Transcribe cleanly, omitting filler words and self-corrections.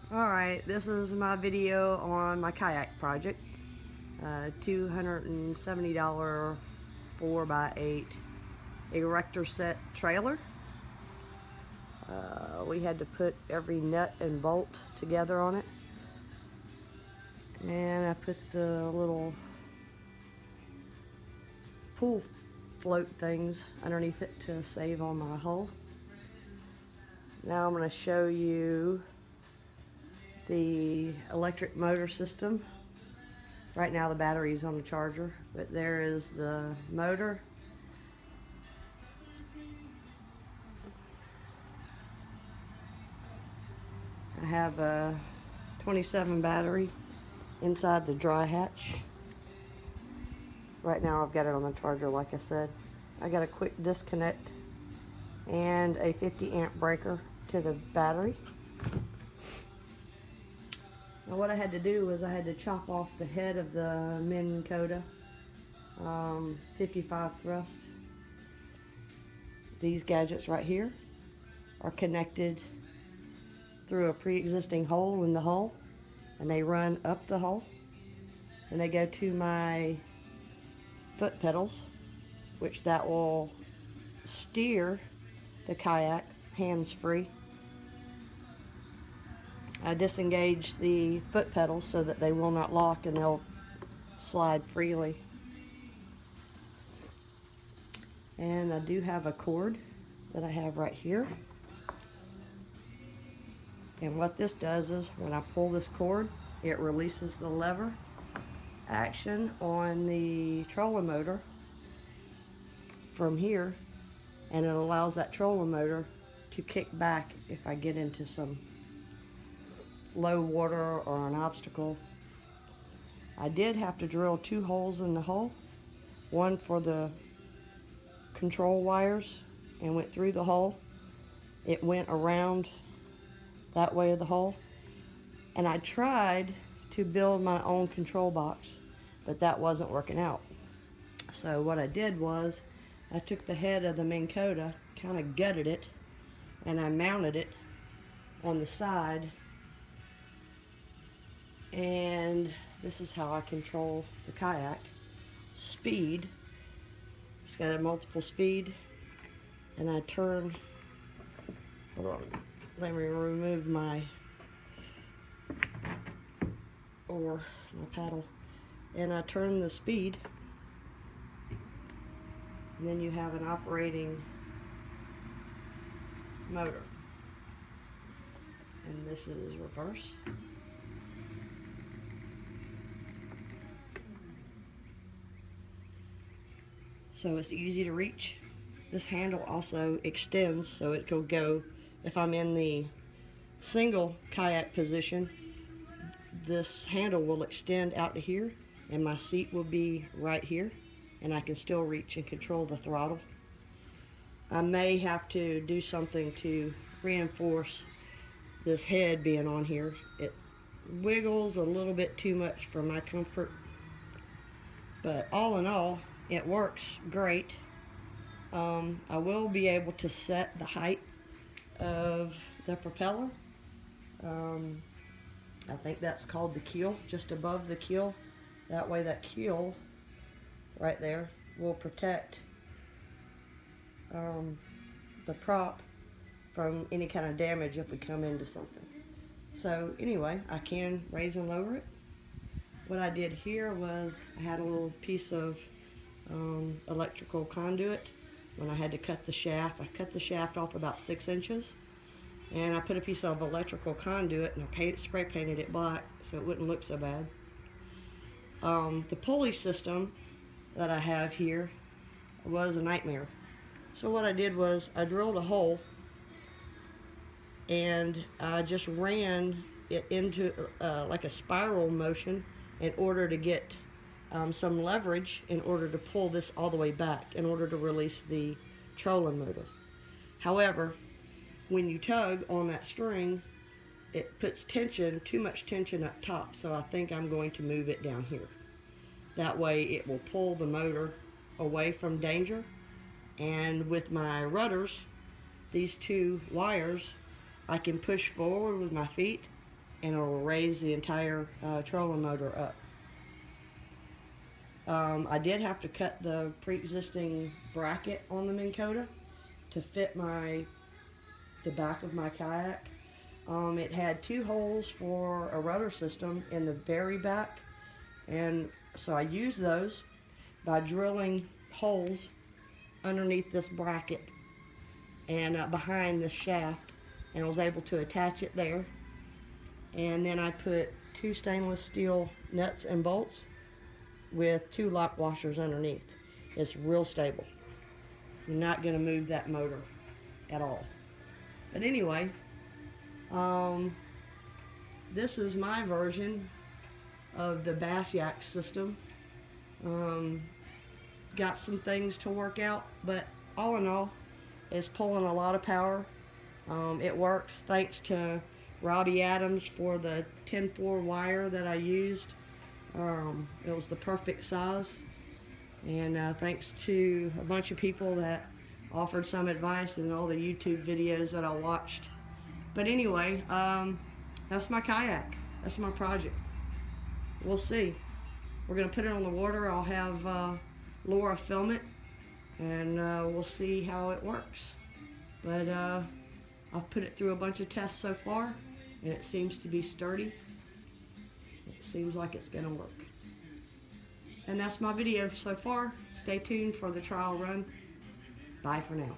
Alright, this is my video on my kayak project. $270 4x8 erector set trailer. We had to put every nut and bolt together on it. And I put the little pool float things underneath it to save on my hull. Now I'm going to show you the electric motor system. Right now the battery is on the charger, but there is the motor. I have a 27 battery inside the dry hatch. Right now I've got it on the charger, like I said. I got a quick disconnect and a 50 amp breaker to the battery. Now what I had to do was I had to chop off the head of the Minn Kota 55 thrust. These gadgets right here are connected through a pre-existing hole in the hull, and they run up the hull, and they go to my foot pedals, which that will steer the kayak hands-free. I disengage the foot pedals so that they will not lock and they'll slide freely. And I do have a cord that I have right here. And what this does is when I pull this cord, it releases the lever action on the trolling motor from here, and it allows that trolling motor to kick back if I get into some low water or an obstacle. I did have to drill 2 holes in the hull, one for the control wires and went through the hull. It went around that way of the hull, and I tried to build my own control box, but that wasn't working out. So what I did was I took the head of the Minn Kota, kind of gutted it, and I mounted it on the side, and this is how I control the kayak. Speed, it's got a multiple speed, and I turn, hold on, let me remove my oar, my paddle, and I turn the speed, and then you have an operating motor, and this is reverse. So it's easy to reach. This handle also extends, so it will go, if I'm in the single kayak position, this handle will extend out to here, and my seat will be right here, and I can still reach and control the throttle. I may have to do something to reinforce this head being on here. It wiggles a little bit too much for my comfort, but all in all, it works great. I will be able to set the height of the propeller. I think that's called the keel, just above the keel. That way that keel right there will protect the prop from any kind of damage if we come into something. So anyway, I can raise and lower it. What I did here was I had a little piece of electrical conduit. When I had to cut the shaft, I cut the shaft off about 6 inches, and I put a piece of electrical conduit and I spray painted it black so it wouldn't look so bad. The pulley system that I have here was a nightmare. So what I did was I drilled a hole and I just ran it into like a spiral motion in order to get some leverage in order to pull this all the way back in order to release the trolling motor. However, when you tug on that string, it puts tension, too much tension up top, so I think I'm going to move it down here. That way it will pull the motor away from danger, and with my rudders, these 2 wires, I can push forward with my feet and it'll raise the entire trolling motor up. I did have to cut the pre-existing bracket on the Minn Kota to fit the back of my kayak. It had 2 holes for a rudder system in the very back, and so I used those by drilling holes underneath this bracket and behind the shaft, and I was able to attach it there. And then I put 2 stainless steel nuts and bolts with 2 lock washers underneath. It's real stable. You're not going to move that motor at all. But anyway, this is my version of the Bass Yak system. Got some things to work out, but all in all, it's pulling a lot of power. It works thanks to Robbie Adams for the 10-4 wire that I used. It was the perfect size, and thanks to a bunch of people that offered some advice in all the YouTube videos that I watched. But anyway, that's my kayak. That's my project. We'll see. We're going to put it on the water. I'll have Laura film it, and we'll see how it works. But I've put it through a bunch of tests so far, and it seems to be sturdy. It seems like it's going to work. And that's my video so far. Stay tuned for the trial run. Bye for now.